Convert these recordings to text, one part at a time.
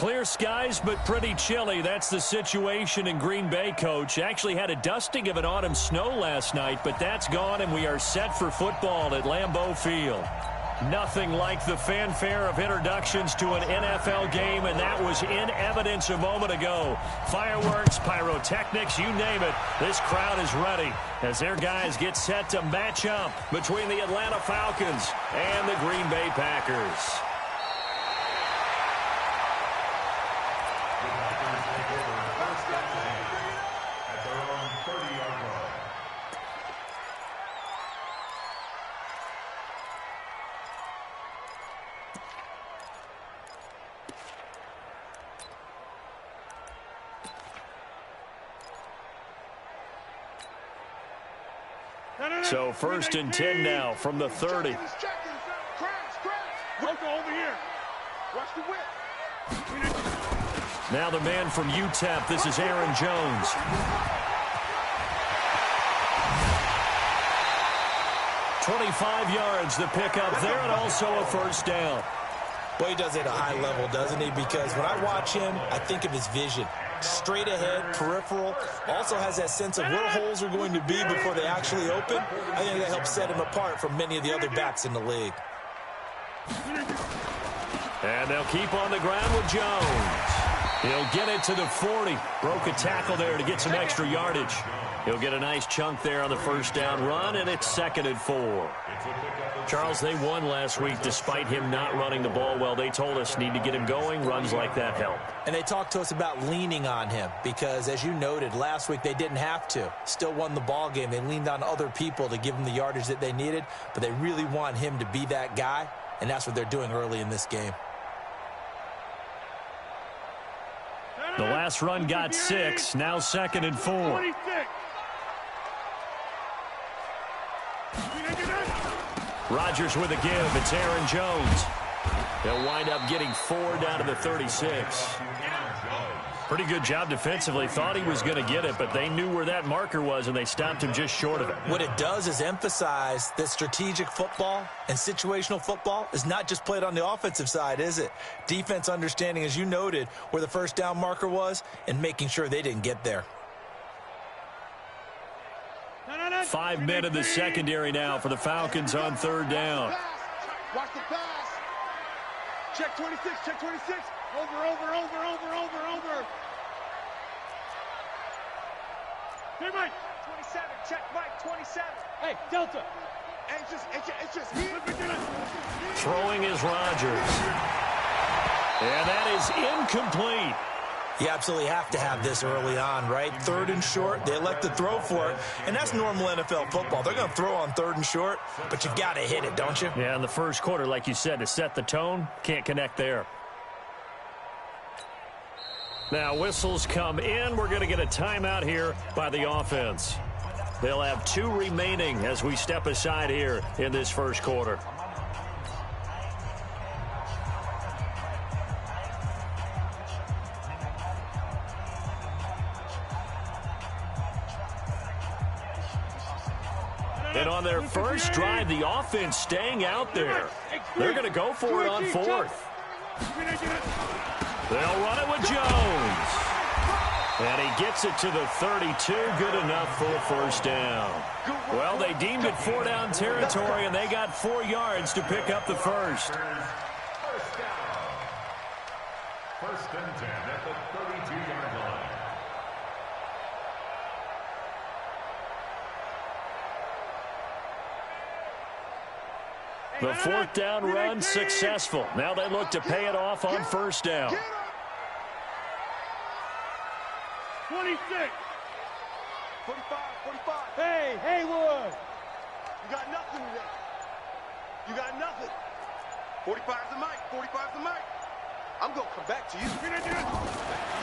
Clear skies, but pretty chilly. That's the situation in Green Bay, Coach. Actually had a dusting of an autumn snow last night, but that's gone, and we are set for football at Lambeau Field. Nothing like the fanfare of introductions to an NFL game, and that was in evidence a moment ago. Fireworks, pyrotechnics, you name it. This crowd is ready as their guys get set to match up between the Atlanta Falcons and the Green Bay Packers. So 1st and 10 now from the 30. Look over here. Watch the whip. Now the man from UTEP, this is Aaron Jones. .25 yards the pickup there, and also a first down. Well, he does it at a high level, doesn't he? Because when I watch him, I think of his vision. Straight ahead, peripheral, also has that sense of where holes are going to be before they actually open. I think that helps set him apart from many of the other backs in the league. And they'll keep on the ground with Jones. He'll get it to the 40. Broke a tackle there to get some extra yardage. He'll get a nice chunk there on the first down run, and it's 2nd and 4. Charles, they won last week despite him not running the ball well. They told us need to get him going. Runs like that help. And they talked to us about leaning on him because, as you noted, last week they didn't have to. Still won the ball game. They leaned on other people to give them the yardage that they needed, but they really want him to be that guy, and that's what they're doing early in this game. The last run got 6. Now 2nd and 4. Rodgers with a give. It's Aaron Jones. They'll wind up getting 4 down to the 36. Pretty good job defensively. Thought he was going to get it, but they knew where that marker was, and they stopped him just short of it. What it does is emphasize that strategic football and situational football is not just played on the offensive side, is it? Defense understanding, as you noted, where the first down marker was and making sure they didn't get there. 5 men in the secondary now for the Falcons on 3rd down. Watch the pass. Check 26, check 26. Over. Hey, Mike. 27, check Mike, 27. Hey, Delta. It's just here. Throwing is Rodgers. And that is incomplete. You absolutely have to have this early on, right? 3rd and short, they elect to throw for it, and that's normal NFL football. They're going to throw on 3rd and short, but you've got to hit it, don't you? Yeah, in the first quarter, like you said, to set the tone, can't connect there. Now, whistles come in. We're going to get a timeout here by the offense. They'll have 2 remaining as we step aside here in this first quarter. And on their first drive, the offense staying out there. They're going to go for it on 4th. They'll run it with Jones. And he gets it to the 32. Good enough for a first down. Well, they deemed it 4-down territory, and they got 4 yards to pick up the first. First down. 1st and 10 at the 32-yard line. The 4th down run successful. Now they look to pay it off on 1st down. 26. 45. Hey, Haywood. You got nothing today. You got nothing. 45's the mic. I'm going to come back to you.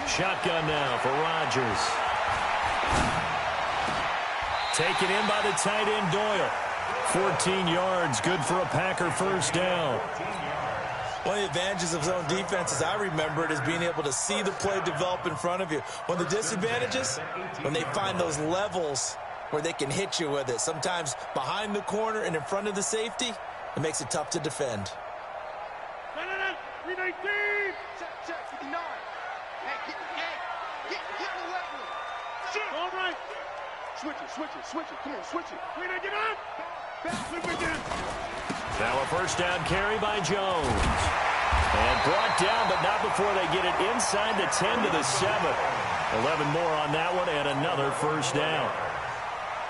Shotgun now for Rodgers. Taken in by the tight end Doyle. 14 yards, good for a Packer first down. One of the advantages of zone defense, as I remember it, is being able to see the play develop in front of you. One of the disadvantages, when they find those levels where they can hit you with it, sometimes behind the corner and in front of the safety, it makes it tough to defend. 319. Check, 59. Hey, get in the weapon. All right. Switch it. Come on, switch it. 319, get up. Flip again. Now a first down carry by Jones. And brought down, but not before they get it inside the 10 to the 7. 11 more on that one, and another first down.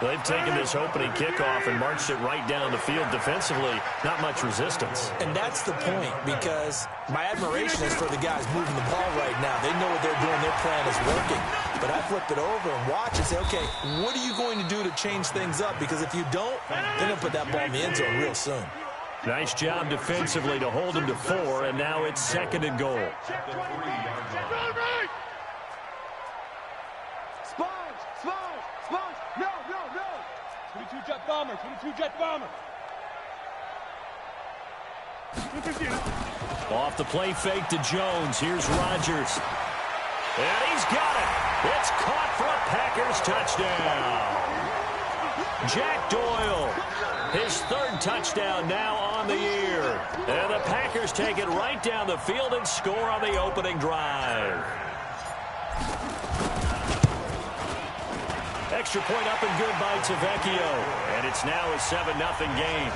They've taken this opening kickoff and marched it right down the field defensively. Not much resistance. And that's the point, because my admiration is for the guys moving the ball right now. They know what they're doing. Their plan is working. But I flip it over and watch and say, okay, what are you going to do to change things up? Because if you don't, they're going to put that ball in the end zone real soon. Nice job defensively to hold him to 4, and now it's 2nd and goal. Sponge! No! 22 jet bomber! Off the play fake to Jones. Here's Rodgers. And he's got it. It's caught for a Packers touchdown. Jack Doyle, his 3rd touchdown now on the year. And the Packers take it right down the field and score on the opening drive. Extra point up and good by Tavecchio. And it's now a 7-0 game.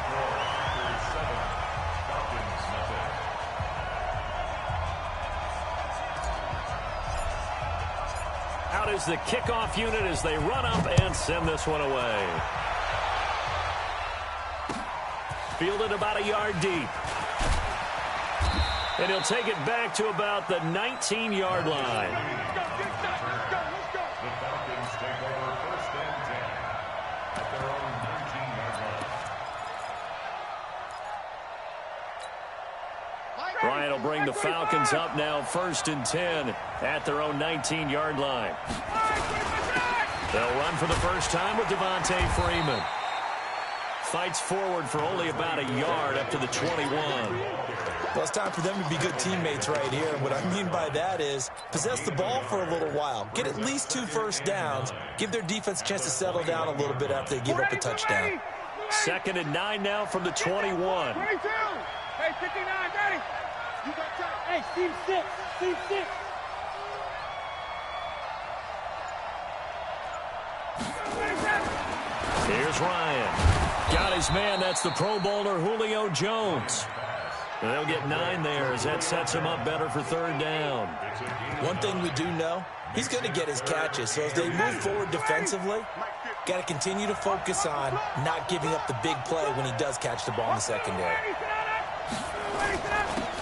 Out is the kickoff unit as they run up and send this one away. Fielded about a yard deep. And he'll take it back to about the 19-yard line. Bryant will bring the Falcons up now 1st and 10 at their own 19-yard line. They'll run for the first time with Devontae Freeman. Fights forward for only about a yard up to the 21. Well, it's time for them to be good teammates right here. And what I mean by that is possess the ball for a little while. Get at least 2 first downs. Give their defense a chance to settle down a little bit after they give up a touchdown. 2nd and 9 now from the 21. 22. Hey, 59, ready. You got time. Hey, Steve 6. Here's Ryan. Got his man. That's the Pro Bowler Julio Jones. They'll get 9 there as that sets him up better for 3rd down. One thing we do know, he's going to get his catches. So as they move forward defensively, got to continue to focus on not giving up the big play when he does catch the ball in the secondary.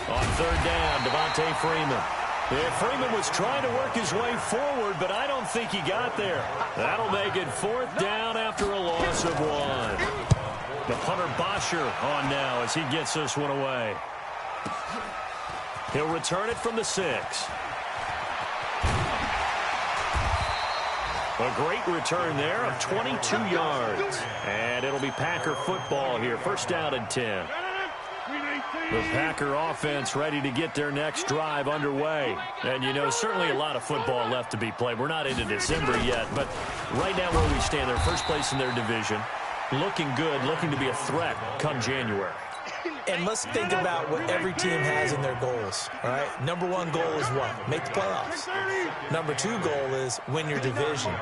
On 3rd down, Devontae Freeman. Yeah, Freeman was trying to work his way forward, but I don't think he got there. That'll make it 4th down after a loss of 1. The punter Bosher on now as he gets this one away. He'll return it from the 6. A great return there of 22 yards. And it'll be Packer football here. 1st down and 10. The Packer offense ready to get their next drive underway. And, you know, certainly a lot of football left to be played. We're not into December yet, but right now where we stand, they're 1st place in their division. Looking good, looking to be a threat come January. And let's think about what every team has in their goals, all right? Number 1 goal is what? Make the playoffs. Number 2 goal is win your division.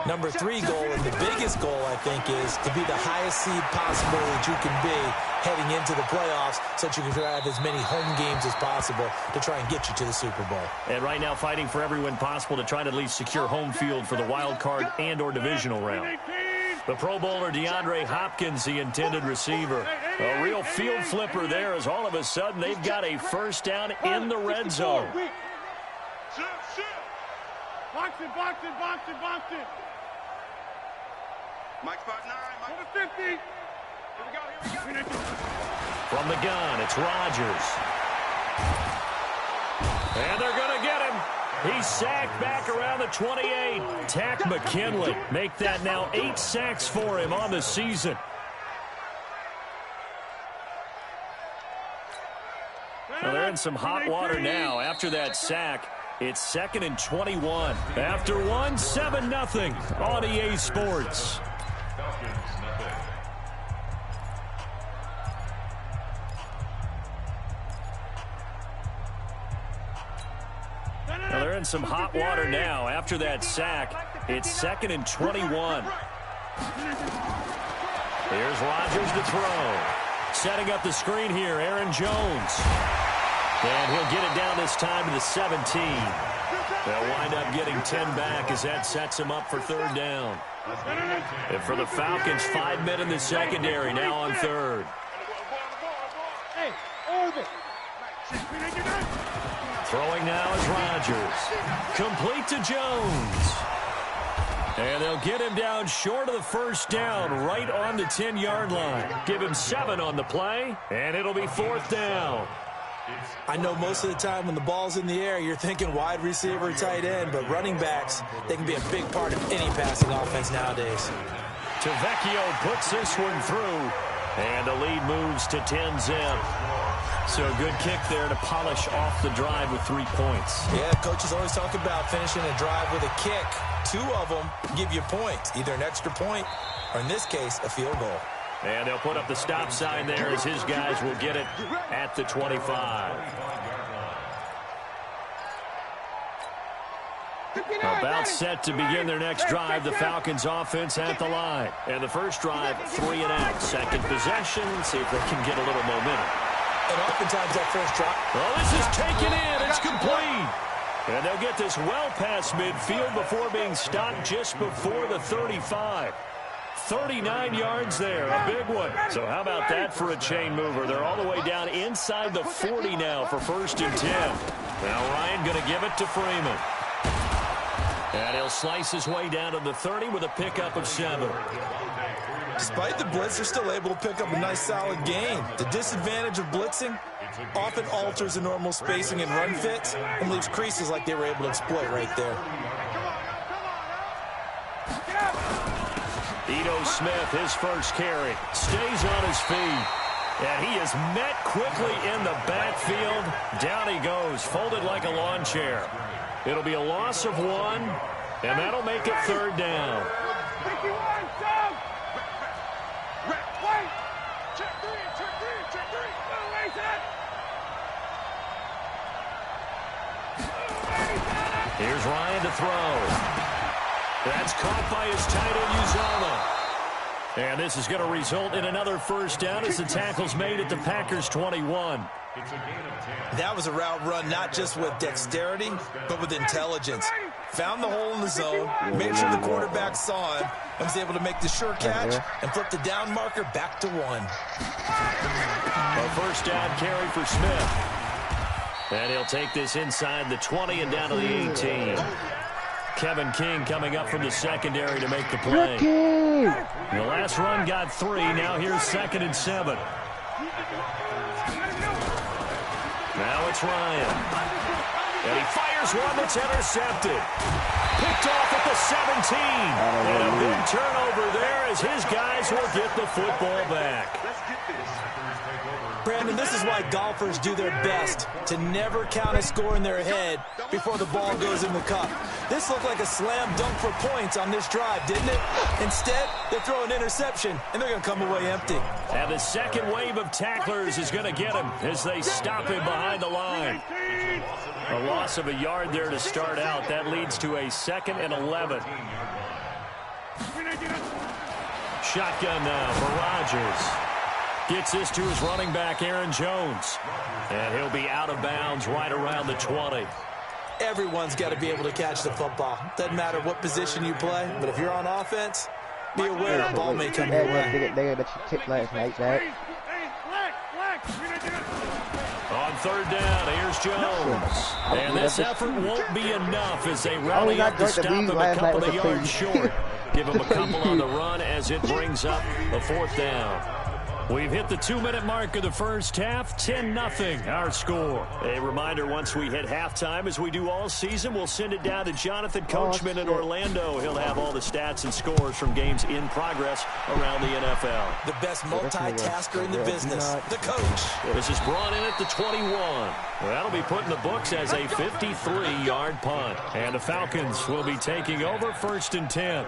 Number 3 goal, and the biggest goal, I think, is to be the highest seed possible that you can be heading into the playoffs so that you can have as many home games as possible to try and get you to the Super Bowl. And right now fighting for every win possible to try to at least secure home field for the wild card and or divisional round. The Pro Bowler DeAndre Hopkins, the intended receiver. A real field flipper there as all of a sudden they've got a 1st down in the red zone. Box it. Mike spot 9. Mike 50. Here we go. From the gun, it's Rodgers. And they're going to get him. He's sacked back around the 28. Tack McKinley make that now 8 sacks for him on the season. Well, they're in some hot water now after that sack. It's 2nd and 21. After 1, 7-0 on EA Sports. in some hot water now. After that sack, it's 2nd and 21. Here's Rodgers to throw. Setting up the screen here, Aaron Jones. And he'll get it down this time to the 17. They'll wind up getting 10 back as that sets him up for 3rd down. And for the Falcons, 5 men in the secondary, now on 3rd. Throwing now is Rodgers. Complete to Jones. And they'll get him down short of the 1st down, right on the 10-yard line. Give him 7 on the play, and it'll be 4th down. I know most of the time when the ball's in the air, you're thinking wide receiver, tight end, but running backs, they can be a big part of any passing offense nowadays. Tavecchio puts this one through, and the lead moves to 10-zip. So a good kick there to polish off the drive with 3 points. Yeah, coaches always talk about finishing a drive with a kick. 2 of them give you points, either an extra point or, in this case, a field goal. And they'll put up the stop sign there as his guys will get it at the 25. About set to begin their next drive, the Falcons offense at the line. And the first drive, 3 and out. Second possession, see if they can get a little momentum. And oftentimes that first drop. Well, this is taken in. It's complete. And they'll get this well past midfield before being stopped just before the 35. 39 yards there, a big one. So how about that for a chain mover? They're all the way down inside the 40 now for 1st and 10. Now Ryan going to give it to Freeman. And he'll slice his way down to the 30 with a pickup of 7. Despite the blitz, they're still able to pick up a nice solid gain. The disadvantage of blitzing often alters the normal spacing and run fits and leaves creases like they were able to exploit right there. Ito Smith, his first carry, stays on his feet. And he is met quickly in the backfield. Down he goes, folded like a lawn chair. It'll be a loss of 1, and that'll make it 3rd down. Here's Ryan to throw. That's caught by his tight end, Uzomah. And this is going to result in another 1st down as the tackle's made at the Packers' 21. That was a route run not just with dexterity, but with intelligence. Found the hole in the zone, made sure the quarterback saw him, and was able to make the sure catch and flip the down marker back to 1. A 1st down carry for Smith. And he'll take this inside the 20 and down to the 18. Kevin King coming up from the secondary to make the play. The last run got 3. Now here's 2nd and 7. Now it's Ryan. And he fires one that's intercepted. Picked off at the 17. And a big turnover there as his guys will get the football back. Brandon, this is why golfers do their best to never count a score in their head before the ball goes in the cup. This looked like a slam dunk for points on this drive, didn't it? Instead, they throw an interception, and they're going to come away empty. And the second wave of tacklers is going to get him as they stop him behind the line. A loss of a yard there to start out. That leads to a 2nd and 11. Shotgun now for Rodgers. Gets this to his running back, Aaron Jones. And he'll be out of bounds right around the 20. Everyone's got to be able to catch the football. Doesn't matter what position you play, but if you're on offense, be aware the ball may come your way. On 3rd down, here's Jones. And this effort won't be enough as they rally up to stop him a couple of yards short. Give him a couple on the run as it brings up a 4th down. We've hit the 2-minute mark of the first half, 10-0 our score. A reminder, once we hit halftime, as we do all season, we'll send it down to Jonathan Coachman in Orlando. He'll have all the stats and scores from games in progress around the NFL. The best multitasker in the business, the coach. This is brought in at the 21. Well, that'll be put in the books as a 53-yard punt. And the Falcons will be taking over 1st and 10.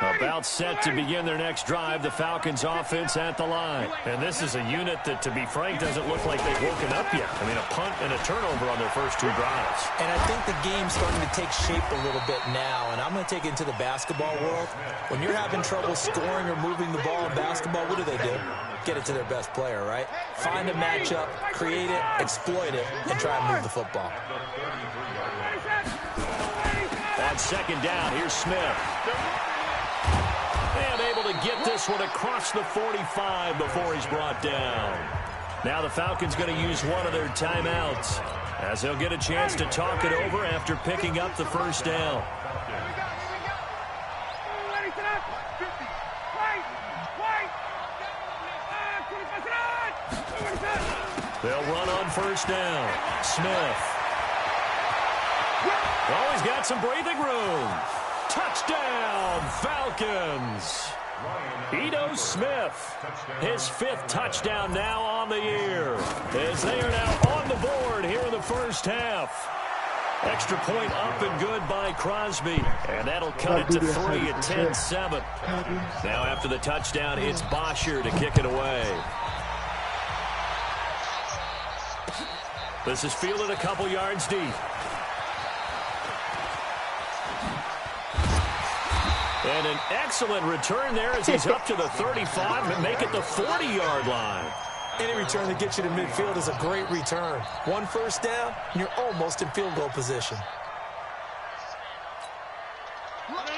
A About set to begin their next drive, the Falcons offense at the line. And this is a unit that, to be frank, doesn't look like they've woken up yet. I mean, a punt and a turnover on their first 2 drives. And I think the game's starting to take shape a little bit now, and I'm going to take it into the basketball world. When you're having trouble scoring or moving the ball in basketball, what do? Get it to their best player, right? Find a matchup, create it, exploit it, and try and move the football. On second down, here's Smith. And able to get this one across the 45 before he's brought down. Now the Falcons going to use one of their timeouts as they'll get a chance to talk it over after picking up the first down. They'll run on first down. Smith. Oh, he's got some breathing room. Touchdown, Falcons. Ito Smith, his 5th touchdown now on the year, as they are now on the board here in the first half. Extra point up and good by Crosby, and that'll cut it to 3 at 10-7. Now after the touchdown, it's Bosher to kick it away. This is fielded a couple yards deep. And an excellent return there as he's up to the 35 and make it the 40-yard line. Any return that gets you to midfield is a great return. 1 first down, and you're almost in field goal position.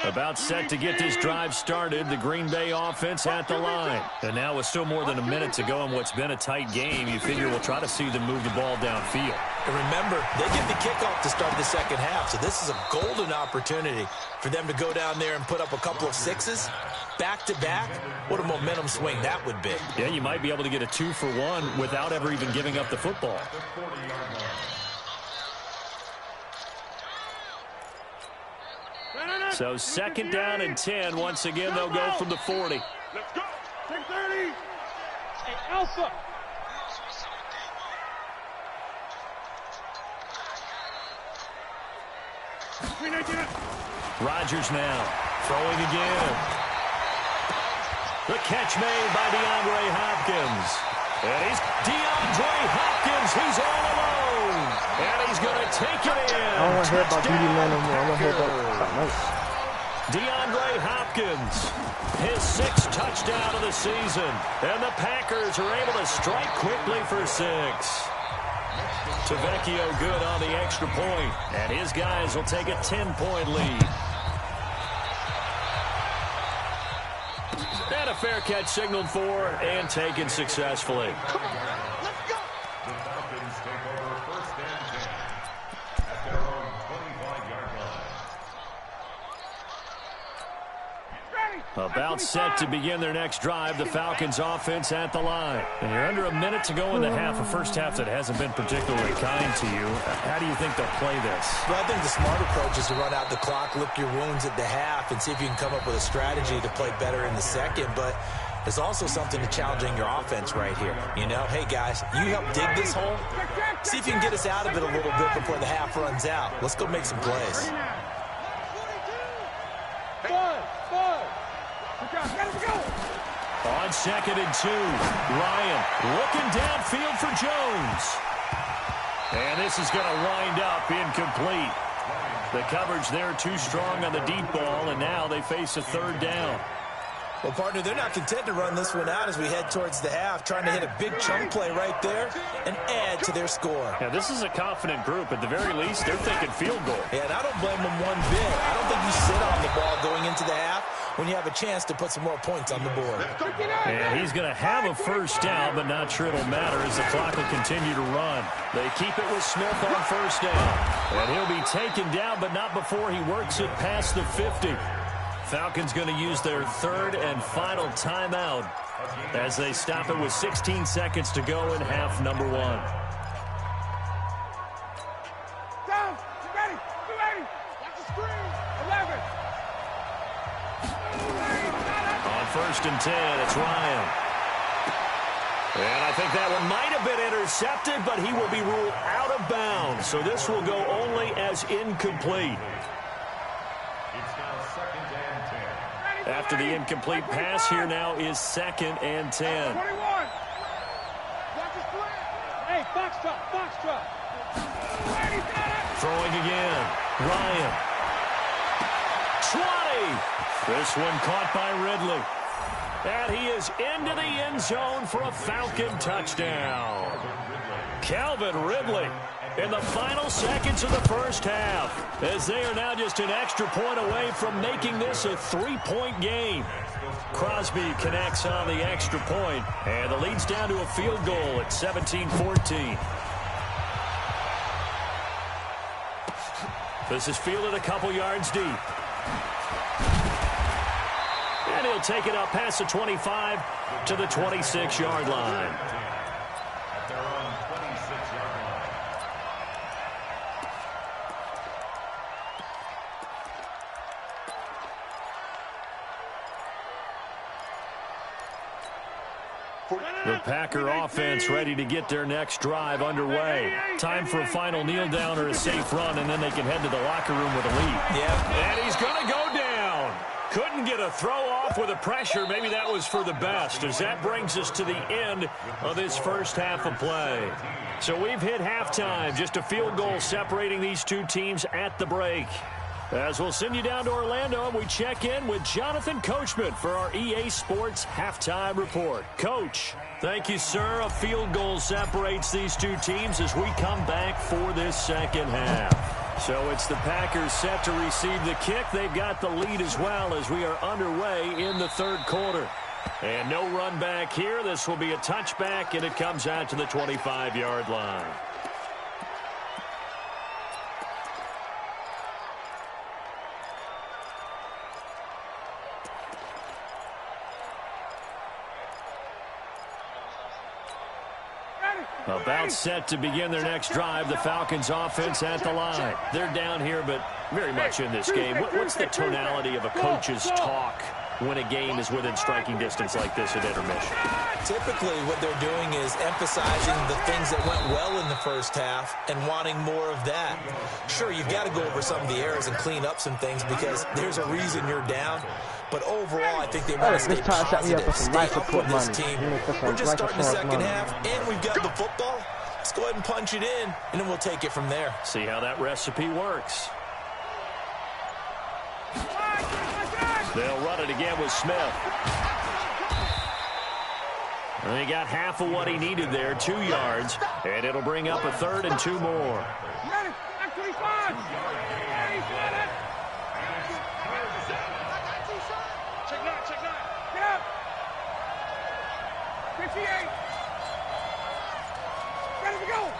About set to get this drive started, the Green Bay offense at the line. And now with still more than a minute to go in what's been a tight game, you figure we'll try to see them move the ball downfield. And remember, they get the kickoff to start the second half, so this is a golden opportunity for them to go down there and put up a couple of 6s back-to-back. What a momentum swing that would be. Yeah, you might be able to get a 2-for-1 without ever even giving up the football. So second down and 10. Once again, they'll go from the 40. Let's go. 6:30. Hey, Alpha. Rodgers now throwing again. The catch made by DeAndre Hopkins. And he's DeAndre Hopkins. He's all alone. And he's going to take it in. I don't want to hear about BD Man no more. I want to hear about something else. DeAndre Hopkins, his 6th touchdown of the season. And the Packers are able to strike quickly for 6. Tavecchio good on the extra point. And his guys will take a 10-point lead. And a fair catch signaled for and taken successfully. Come on, let's go. The Falcons take over first and 10 at their own 25-yard line. About set to begin their next drive, the Falcons offense at the line. And you're under a minute to go in the half, a first half that hasn't been particularly kind to you. How do you think they'll play this? Well, I think the smart approach is to run out the clock, lick your wounds at the half, and see if you can come up with a strategy to play better in the second. But there's also something to challenging your offense right here. You know, hey, guys, you help dig this hole. See if you can get us out of it a little bit before the half runs out. Let's go make some plays. On second and 2, Ryan looking downfield for Jones. And this is going to wind up incomplete. The coverage there too strong on the deep ball, and now they face a 3rd down. Well, partner, they're not content to run this one out as we head towards the half, trying to hit a big chunk play right there and add to their score. Yeah, this is a confident group. At the very least, they're thinking field goal. Yeah, and I don't blame them one bit. I don't think you sit on the ball going into the half when you have a chance to put some more points on the board. And he's going to have a first down, but not sure it'll matter as the clock will continue to run. They keep it with Smith on first down. And he'll be taken down, but not before he works it past the 50. Falcons going to use their 3rd and final timeout as they stop it with 16 seconds to go in half number 1. Down. Get ready. Get ready. Watch the screen. 11. On first and 10, it's Ryan. And I think that one might have been intercepted, but he will be ruled out of bounds. So this will go only as incomplete. It's now second and 10. After the incomplete pass, here now is 2nd and 10. 21. Hey, box truck. Throwing again. Ryan. 20. This one caught by Ridley. And he is into the end zone for a Falcon touchdown. Calvin Ridley in the final seconds of the first half, as they are now just an extra point away from making this a 3-point game. Crosby connects on the extra point, and the lead's down to a field goal at 17-14. This is fielded a couple yards deep. And he'll take it up past the 25 to the 26-yard line. The Packer offense ready to get their next drive underway. Time for a final kneel down or a safe run, and then they can head to the locker room with a lead. Yeah. And he's going to go down. Couldn't get a throw off with the pressure. Maybe that was for the best, as that brings us to the end of this first half of play. So we've hit halftime. Just a field goal separating these two teams at the break. As we'll send you down to Orlando, and we check in with Jonathan Coachman for our EA Sports Halftime Report. Coach, thank you, sir. A field goal separates these two teams as we come back for this second half. So it's the Packers set to receive the kick. They've got the lead as well as we are underway in the third quarter. And no run back here. This will be a touchback, and it comes out to the 25-yard line. About set to begin their next drive, the Falcons offense at the line. They're down here, but very much in this game. What's the tonality of a coach's talk when a game is within striking distance like this at intermission? Typically, what they're doing is emphasizing the things that went well in the first half and wanting more of that. Sure, you've got to go over some of the errors and clean up some things because there's a reason you're down. But overall, I think they want to stay positive, stay up with this team. We're just starting the second half, and we've got the football. Let's go ahead and punch it in, and then we'll take it from there. See how that recipe works. They'll run it again with Smith. And he got half of what he needed there, 2 yards, and it'll bring up a 3rd and 2 more.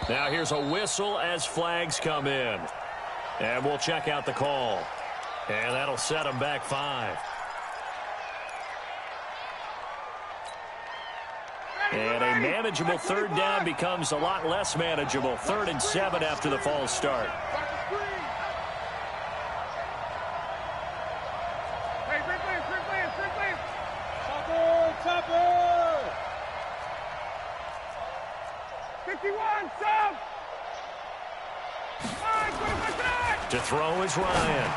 Now here's a whistle as flags come in. And we'll check out the call. And that'll set them back 5. And a manageable 3rd down becomes a lot less manageable. 3rd and 7 after the false start. To throw is Ryan.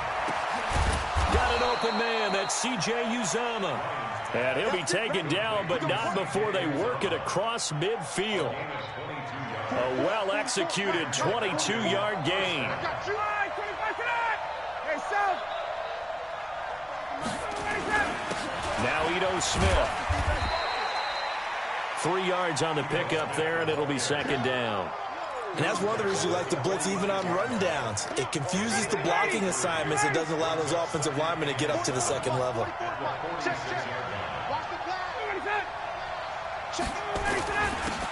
Got an open man. That's C.J. Uzomah. And he'll be taken down, but not before they work it across midfield. A well-executed 22-yard gain. Now Ito Smith. 3 yards on the pickup there, and it'll be 2nd down. And that's one of the reasons we like to blitz even on rundowns. It confuses the blocking assignments. It doesn't allow those offensive linemen to get up to the second level.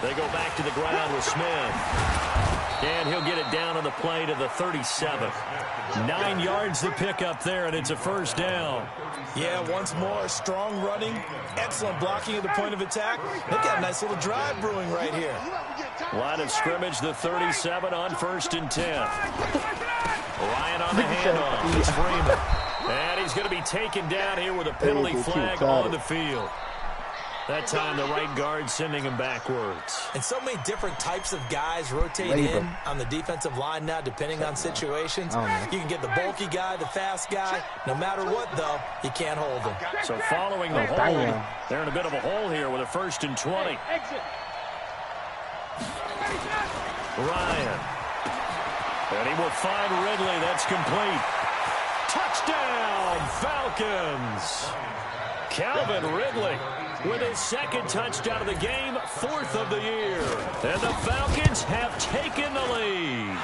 They go back to the ground with Smith. And he'll get it down on the play to the 37. 9 yards to pick up there, and it's a 1st down. Yeah, once more, strong running, excellent blocking at the point of attack. They've got a nice little drive brewing right here. Line of scrimmage, the 37 on 1st and 10. Ryan on the handoff. It's Freeman. And he's going to be taken down here with a penalty flag on the field. That time the right guard sending him backwards. And so many different types of guys rotate in on the defensive line now, depending on situations. You can get the bulky guy, the fast guy. No matter what, though, you can't hold him. So following the hold, they're in a bit of a hole here with a 1st and 20. Ryan. And he will find Ridley. That's complete. Touchdown, Falcons. Calvin Ridley with his 2nd touchdown of the game, 4th of the year. And the Falcons have taken the lead.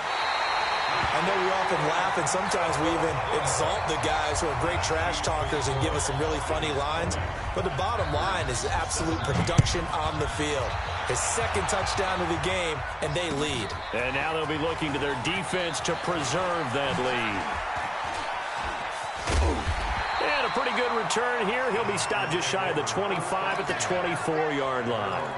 I know we often laugh, and sometimes we even exalt the guys who are great trash talkers and give us some really funny lines. But the bottom line is absolute production on the field. His 2nd touchdown of the game, and they lead. And now they'll be looking to their defense to preserve that lead. And a pretty good return here. He'll be stopped just shy of the 25 at the 24-yard line.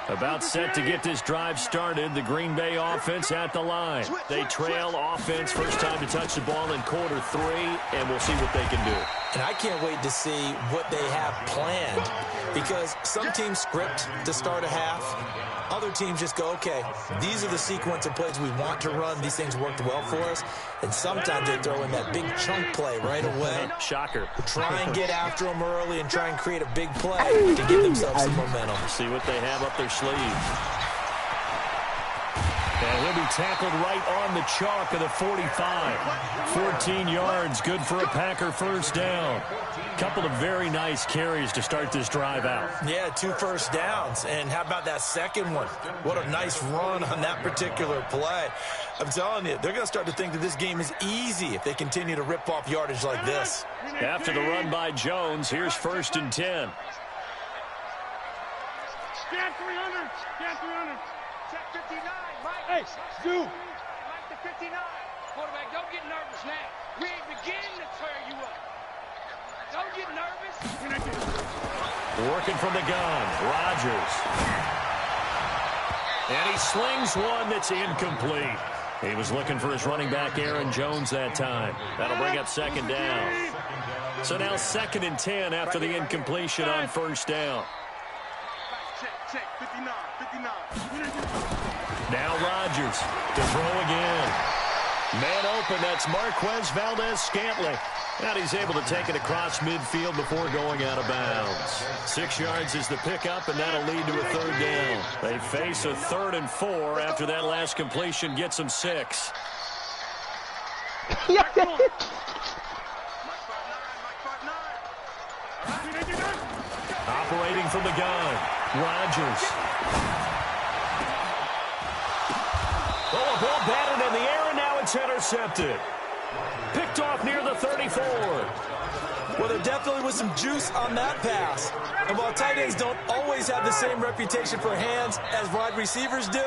About set to get this drive started. The Green Bay offense at the line. They trail offense, first time to touch the ball in quarter 3, and we'll see what they can do. And I can't wait to see what they have planned, because some teams script to start a half. Other teams just go, okay, these are the sequence of plays we want to run. These things worked well for us. And sometimes they throw in that big chunk play right away. Shocker. Try and get after them early and try and create a big play to give themselves some momentum. See what they have up their sleeve. And he'll be tackled right on the chalk of the 45. 14 yards, good for a Packer first down. Couple of very nice carries to start this drive out. Yeah, 2 first downs. And how about that second one? What a nice run on that particular play. I'm telling you, they're going to start to think that this game is easy if they continue to rip off yardage like this. After the run by Jones, here's 1st and 10. Scan 300. Scan 300. Check 59. Mike. Hey, Stu. Mike to 59. Quarterback, don't get nervous now. We ain't beginning to tear you up. Don't get nervous. Working from the gun, Rodgers. And he slings one that's incomplete. He was looking for his running back, Aaron Jones, that time. That'll bring up 2nd down. So now 2nd and 10 after the incompletion on 1st down. Check, 59, 59. Now Rodgers to throw again. Man open, that's Marquez Valdez-Scantling. And he's able to take it across midfield before going out of bounds. 6 yards is the pickup, and that'll lead to a 3rd down. They face a 3rd and 4 after that last completion gets them 6. Operating from the gun, Rodgers. Oh, a ball batted in the air, and now it's intercepted. Picked off near the 34. Well, there definitely was some juice on that pass. And while tight ends don't always have the same reputation for hands as wide receivers do,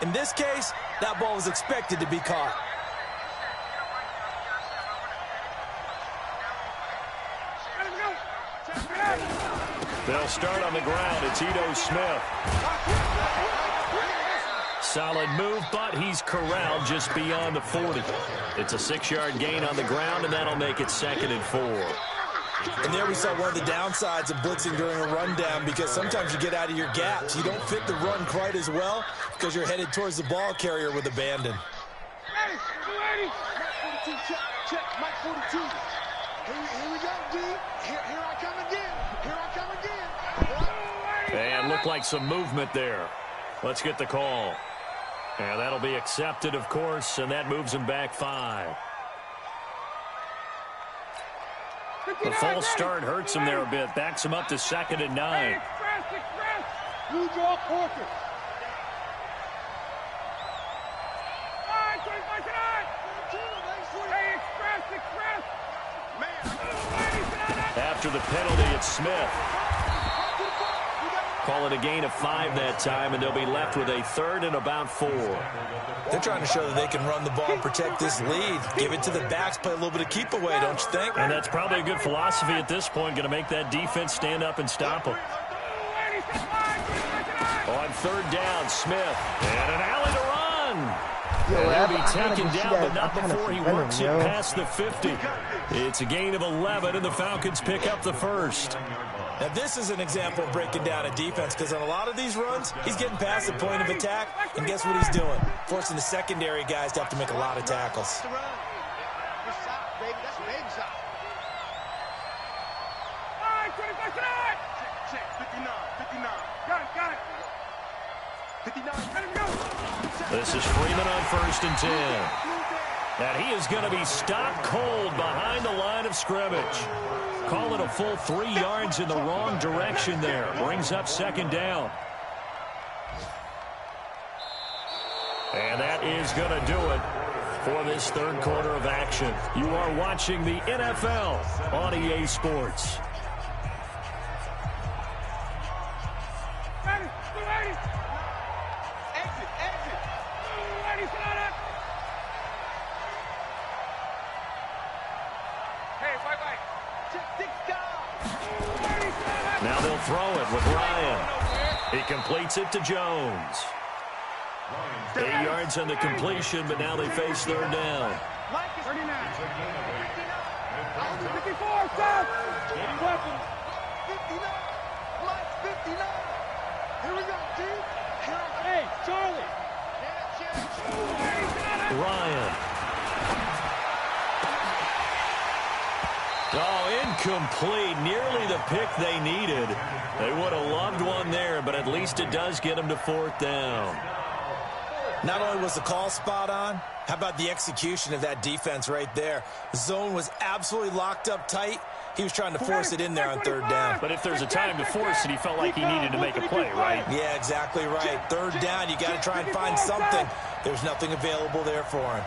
in this case, that ball was expected to be caught. They'll start on the ground. It's Ito Smith. Solid move, but he's corralled just beyond the 40. It's a 6-yard gain on the ground, and that'll make it 2nd and 4. And there we saw one of the downsides of blitzing during a rundown, because sometimes you get out of your gaps. You don't fit the run quite as well because you're headed towards the ball carrier with abandon. Ready, 42, check, Mike 42. Here we go, D. Here I come again. Here I come again. And looked like some movement there. Let's get the call. And that'll be accepted, of course, and that moves him back 5. The false start hurts him there a bit. Backs him up to 2nd and 9. Express. Blue draw quarter. After the penalty, it's Smith. Call it a gain of 5 that time, and they'll be left with a 3rd and about 4. They're trying to show that they can run the ball and protect this lead. Give it to the backs, play a little bit of keep away, don't you think? And that's probably a good philosophy at this point, going to make that defense stand up and stop them. On 3rd down, Smith. And an alley to run. And he'll be taken down, but not before he works it past the 50. It's a gain of 11, and the Falcons pick up the first. Now, this is an example of breaking down a defense, because on a lot of these runs, he's getting past the point of attack, and guess what he's doing? Forcing the secondary guys to have to make a lot of tackles. Good shot, baby. That's a big shot. All right, 25 tonight. Check, 59, 59. Got it. 59, let him go. This is Freeman on 1st and 10. And he is going to be stopped cold behind the line of scrimmage. Call it a full 3 yards in the wrong direction there. Brings up 2nd down. And that is going to do it for this 3rd quarter of action. You are watching the NFL on EA Sports. Now they'll throw it with Ryan. He completes it to Jones. 8 yards on the completion, but now they face 3rd down. 39. 54, stop! 59. Mike, 59. Here we go, dude. Hey, Charlie. Ryan. Oh, incomplete. Nearly the pick they needed. They would have loved one there, but at least it does get them to 4th down. Not only was the call spot on, how about the execution of that defense right there? The zone was absolutely locked up tight. He was trying to force it in there on 3rd down. But if there's a time to force it, he felt like he needed to make a play, right? Yeah, exactly right. 3rd down, you got to try and find something. There's nothing available there for him.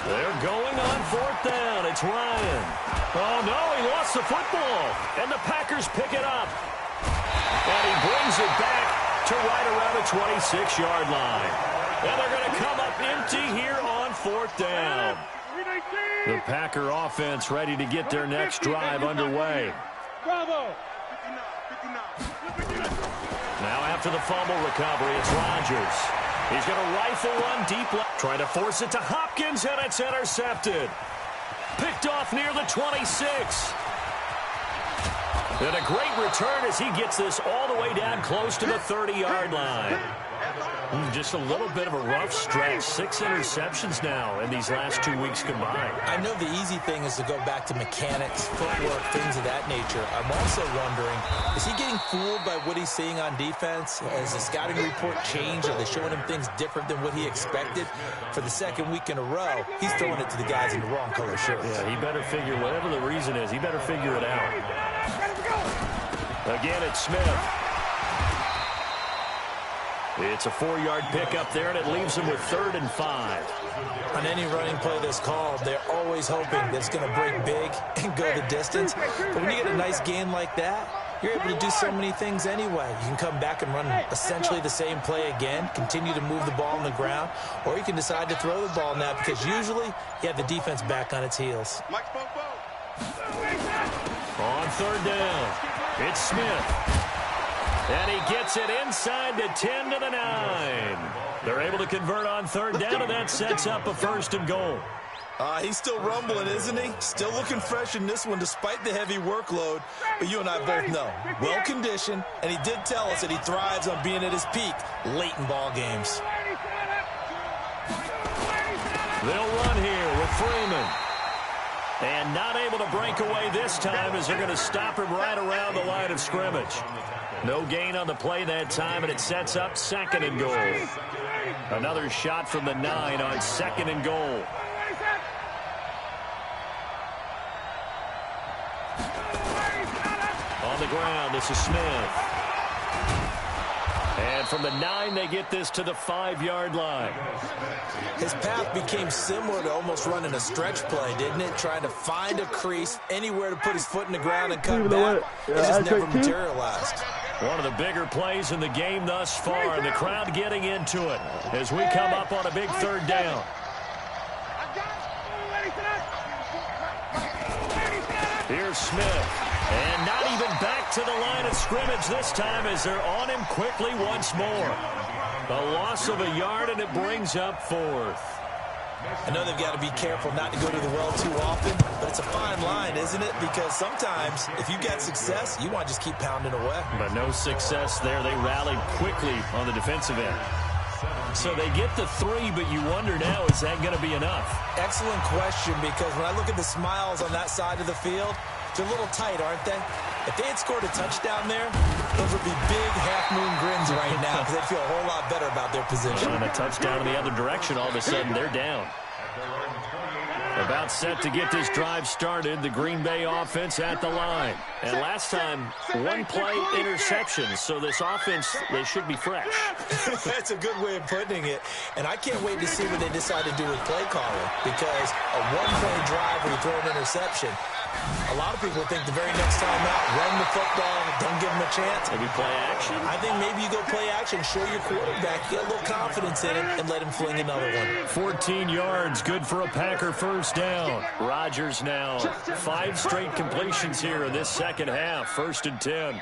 They're going on 4th down. It's Ryan. Oh, no, he lost the football. And the Packers pick it up. And he brings it back to right around the 26-yard line. And they're going to come up empty here on 4th down. The Packer offense ready to get their next drive underway. Bravo. Now after the fumble recovery, it's Rodgers. He's going to rifle one deep left. Trying to force it to Hopkins, and it's intercepted. Picked off near the 26. And a great return as he gets this all the way down close to the 30-yard line. Just a little bit of a rough stretch. 6 interceptions now in these last 2 weeks combined. I know the easy thing is to go back to mechanics, footwork, things of that nature. I'm also wondering, is he getting fooled by what he's seeing on defense? Has the scouting report changed? Are they showing him things different than what he expected? For the 2nd week in a row, he's throwing it to the guys in the wrong color shirts. Yeah, he better figure, whatever the reason is, he better figure it out. Again, it's Smith. It's a 4-yard pickup there, and it leaves them with 3rd and 5. On any running play that's called, they're always hoping that it's going to break big and go the distance. But when you get a nice gain like that, you're able to do so many things anyway. You can come back and run essentially the same play again, continue to move the ball on the ground, or you can decide to throw the ball now because usually you have the defense back on its heels. On 3rd down, it's Smith. And he gets it inside the 10 to the 9. They're able to convert on 3rd down, and that sets up a 1st and goal. He's still rumbling, isn't he? Still looking fresh in this one despite the heavy workload. But you and I both know, well-conditioned, and he did tell us that he thrives on being at his peak late in ball games. They'll run here with Freeman. And not able to break away this time as they're going to stop him right around the line of scrimmage. No gain on the play that time, and it sets up 2nd and goal. Another shot from the 9 on 2nd and goal. On the ground, this is Smith. And from the 9, they get this to the 5-yard line. His path became similar to almost running a stretch play, didn't it? Trying to find a crease, anywhere to put his foot in the ground and cut back. It just never materialized. One of the bigger plays in the game thus far, and the crowd getting into it as we come up on a big 3rd down. Here's Smith. And not even back to the line of scrimmage this time as they're on him quickly once more. A loss of a yard, and it brings up fourth. I know they've got to be careful not to go to the well too often, but it's a fine line, isn't it? Because sometimes if you get success, you want to just keep pounding away. But no success there. They rallied quickly on the defensive end. So they get the 3, but you wonder now, is that going to be enough? Excellent question, because when I look at the smiles on that side of the field, they're a little tight, aren't they? If they had scored a touchdown there, those would be big half-moon grins right now because they'd feel a whole lot better about their position. And a touchdown in the other direction, all of a sudden they're down. About set to get this drive started, the Green Bay offense at the line. And last time, one play interception, so this offense, they should be fresh. That's a good way of putting it. And I can't wait to see what they decide to do with play calling, because a one-play drive where you throw an interception, a lot of people think the very next time out, run the football, don't give them a chance. Maybe play action? I think maybe you go play action, show your quarterback, get a little confidence in him, and let him fling another one. 14 yards, good for a Packer first down. Rodgers now 5 straight completions here in this second half. 1st and 10.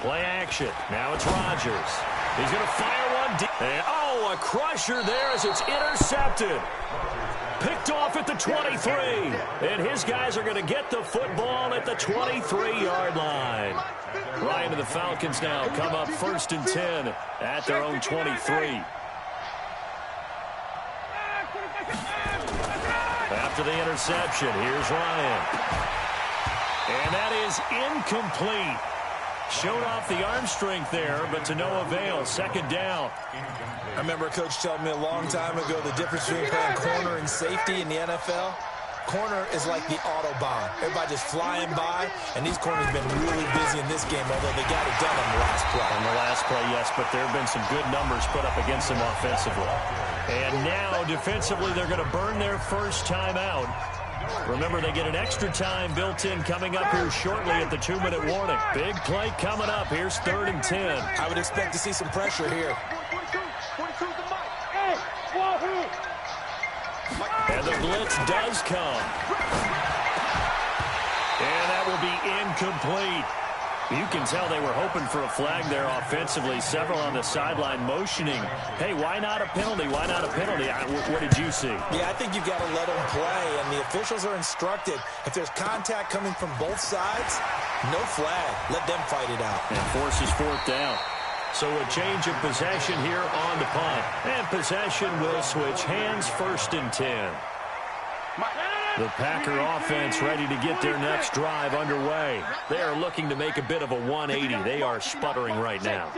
Play action. Now it's Rodgers. He's going to fire one deep. And, a crusher there as it's intercepted. Picked off at the 23. And his guys are going to get the football at the 23-yard line. Ryan and the Falcons now come up 1st and 10 at their own 23. After the interception, here's Ryan. And that is incomplete. Showed off the arm strength there, but to no avail. 2nd down. I remember a coach telling me a long time ago the difference between playing corner and safety in the NFL. Corner is like the Autobahn. Everybody just flying by, and these corners have been really busy in this game, although they got it done on the last play. On the last play, yes, but there have been some good numbers put up against them offensively. And now, defensively, they're going to burn their first time out. Remember, they get an extra time built in coming up here shortly at the 2-minute warning. Big play coming up. Here's 3rd and 10. I would expect to see some pressure here. And the blitz does come. And that will be incomplete. You can tell they were hoping for a flag there offensively. Several on the sideline motioning. Hey, why not a penalty? Why not a penalty? What did you see? Yeah, I think you've got to let them play, and the officials are instructed. If there's contact coming from both sides, no flag. Let them fight it out. And forces 4th down. So a change of possession here on the punt. And possession will switch hands. 1st and 10. The Packer offense ready to get their next drive underway. They are looking to make a bit of a 180. They are sputtering right now.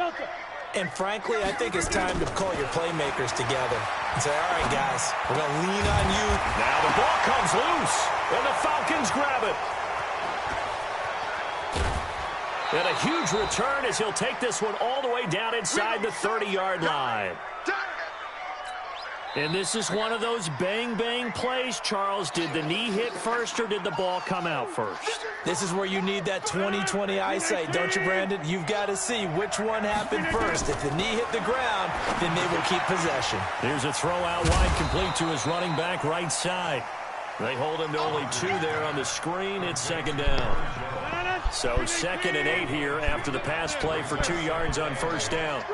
And frankly, I think it's time to call your playmakers together and say, all right, guys, we're going to lean on you. Now the ball comes loose, and the Falcons grab it. And a huge return as he'll take this one all the way down inside the 30-yard line. And this is one of those bang-bang plays, Charles. Did the knee hit first or did the ball come out first? This is where you need that 20/20 eyesight, don't you, Brandon? You've got to see which one happened first. If the knee hit the ground, then they will keep possession. Here's a throw out wide, complete to his running back right side. They hold him to only 2 there on the screen. It's 2nd down. So 2nd and 8 here after the pass play for 2 yards on 1st down.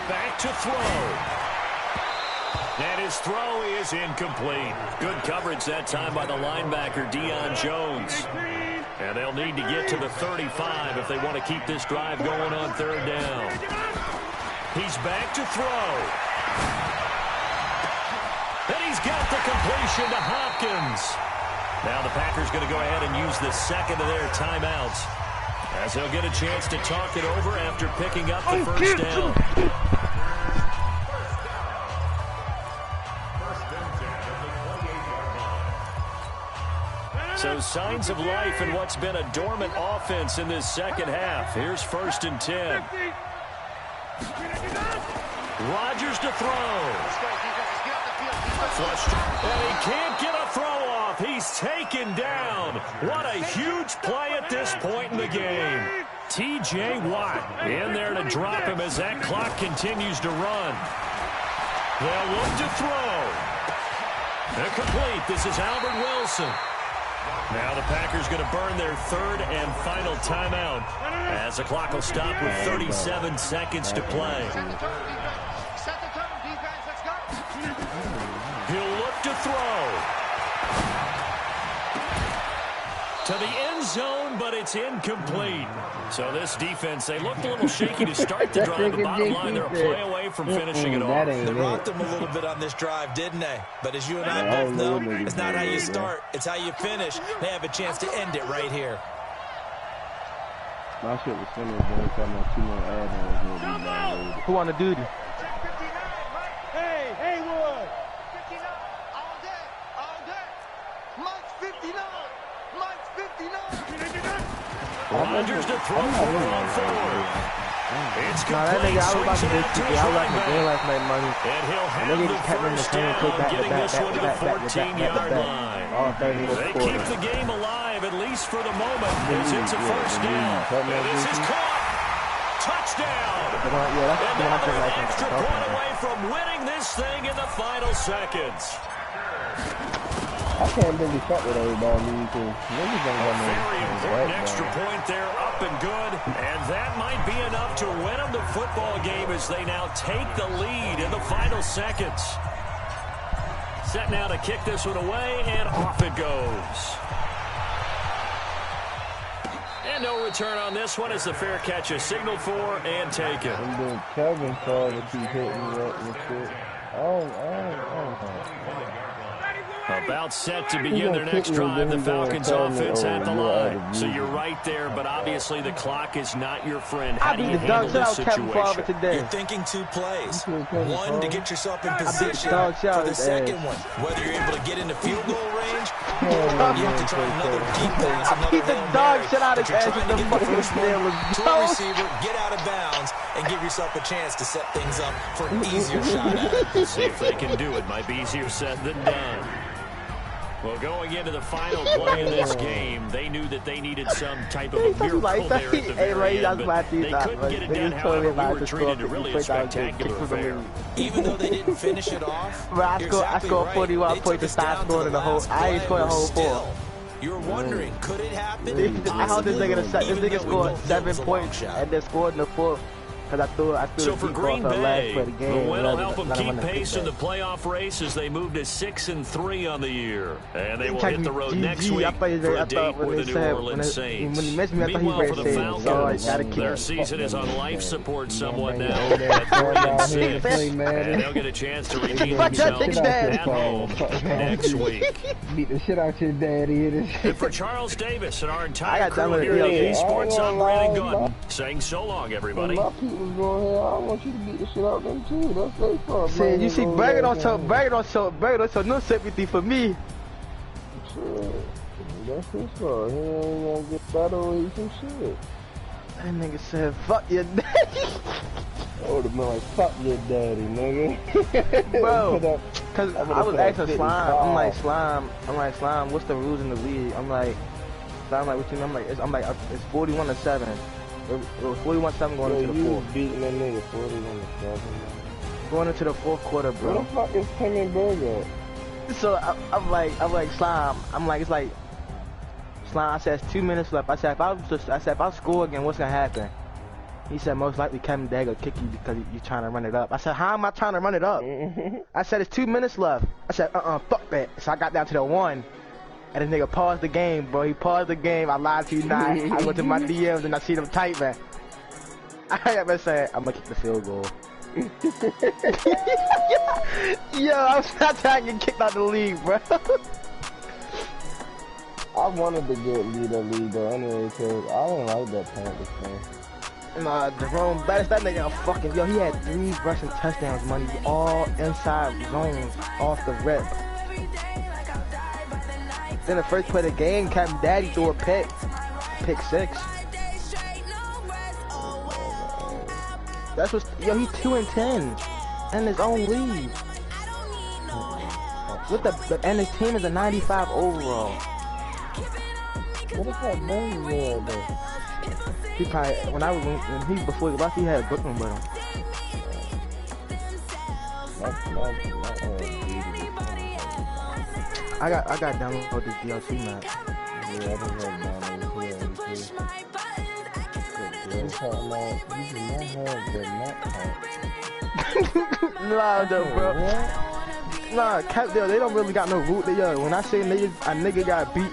Back to throw. And his throw is incomplete. Good coverage that time by the linebacker, Deion Jones. And they'll need to get to the 35 if they want to keep this drive going on 3rd down. He's back to throw. And he's got the completion to Hopkins. Now the Packers going to go ahead and use the 2nd of their timeouts, as they'll get a chance to talk it over after picking up the 1st down. So signs of life in what's been a dormant offense in this second half. Here's 1st and 10. Rodgers to throw. And he can't get a throw off. He's taken down. What a huge play at this point in the game. T.J. Watt in there to drop him as that clock continues to run. They'll look to throw. Complete. This is Albert Wilson. Now the Packers going to burn their third and final timeout as the clock will stop with 37 seconds to play. He'll look to throw. To the end zone, but it's incomplete. So this defense, they looked a little shaky to start the drive, but bottom line, they're a play away from finishing it off. They rocked them a little bit on this drive, didn't they? But as you and I both know, it's not how you start, it's how you finish. They have a chance to end it right here. My shit was finished, bro. Got my 2 more add-ons. Who on the duty? Hey, Haywood! 59, all day, all day. Mike's 59, Mike's 59. Rodgers to throw on forward. It's that complete. nigga, I was about to Swings it out to his I was running like back. the last night money. And he'll have Nigga the just kept me in the first same down, quick back to getting back, this one to the back, 14-yard line. All 30 They keep the game alive, at least for the moment, as it's a first down. And this is caught. Touchdown. And now they're an extra point away from winning this thing in the final seconds. I can't really fuck with everybody because niggas don't got no Very important right, extra point there, up and good. And that might be enough to win them the football game as they now take the lead in the final seconds. Set now to kick this one away, and off it goes. And no return on this one as the fair catch is signaled for and taken. And then Kevin called to keep hitting me up and shit. About set to begin their next drive, the Falcons offense at the line. So you're right there, but obviously the clock is not your friend. How do you handle this situation? You're thinking 2 plays. One, to get yourself in position for the second one. Whether you're able to get into field goal range, or you have to try another deep pass, another Hail Mary. But you're trying to get the first one to a receiver, get out of bounds, and give yourself a chance to set things up for an easier shot at it. See if they can do it. Might be easier said than done. Well, going into the final play of this game, they knew that they needed some type of a miracle there at the very end, but they couldn't get it done. However, we were treated to really a spectacular affair. Even though they didn't finish it off, I scored 41 points to stop scoring the whole. I ain't scored a whole 4. You're wondering, could it happen? I held this nigga this nigga scored 7 points and then scored in the 4th. So for Green Bay, the win will help them keep pace in the playoff race as they move to 6-3 on the year. And they will hit the road next week for a date with the New Orleans Saints. Meanwhile, for the Falcons, their season is on life support somewhat now at 3-6. And they'll get a chance to redeem themselves at home next week. Beat the shit out your daddy. And for Charles Davis and our entire crew here at EA Sports, I'm Brandon Gordon, saying so long, everybody. Going here. I want you to beat the shit out of them too. That's their fault. See, you see, Berger don't show no sympathy for me. Shit. That's his fault. He ain't gonna get better or eat some shit. That nigga said, fuck your daddy. I would have been like, fuck your daddy, nigga. Bro, cause I was asking Slime, I'm like, Slime, what's the rules in the league? I'm like, what you know? I'm like, it's 41-7. It was 41-7 going into the 4th. Beating that nigga 41-7. Going into the 4th quarter, bro. What the fuck is Tim and Burger? So I'm like Slime. I'm like, it's like Slime. I said it's 2 minutes left. I said if I score again, what's gonna happen? He said most likely Kevin Day will kick you because you're trying to run it up. I said, how am I trying to run it up? I said it's 2 minutes left. I said fuck that. So I got down to the 1. And this nigga paused the game, bro. He paused the game. I lied to you not. I went to my DMs and I see them typing. I ever said, I'm gonna kick the field goal. Yo, I'm not trying to get kicked out of the league, bro. I wanted to lead the league though anyway, cause I didn't like that Panthers thing. Nah, Jerome Bettis, that nigga fucking, yo, he had 3 rushing touchdowns, money, all inside zones, off the rip. Then the first play of the game, Captain Daddy threw a pick 6. That's what's, yo, he's 2-10 in his own league. And his team is a 95 overall. What is that name there, though? He probably, when he before he left, he had a Brooklyn with him. I got download this DLC map. Yeah, I just like download here. You talking about, you do not have the map pack. Nah, though, bro. Nah, Cap, they don't really got no root. When I say niggas, a nigga got beat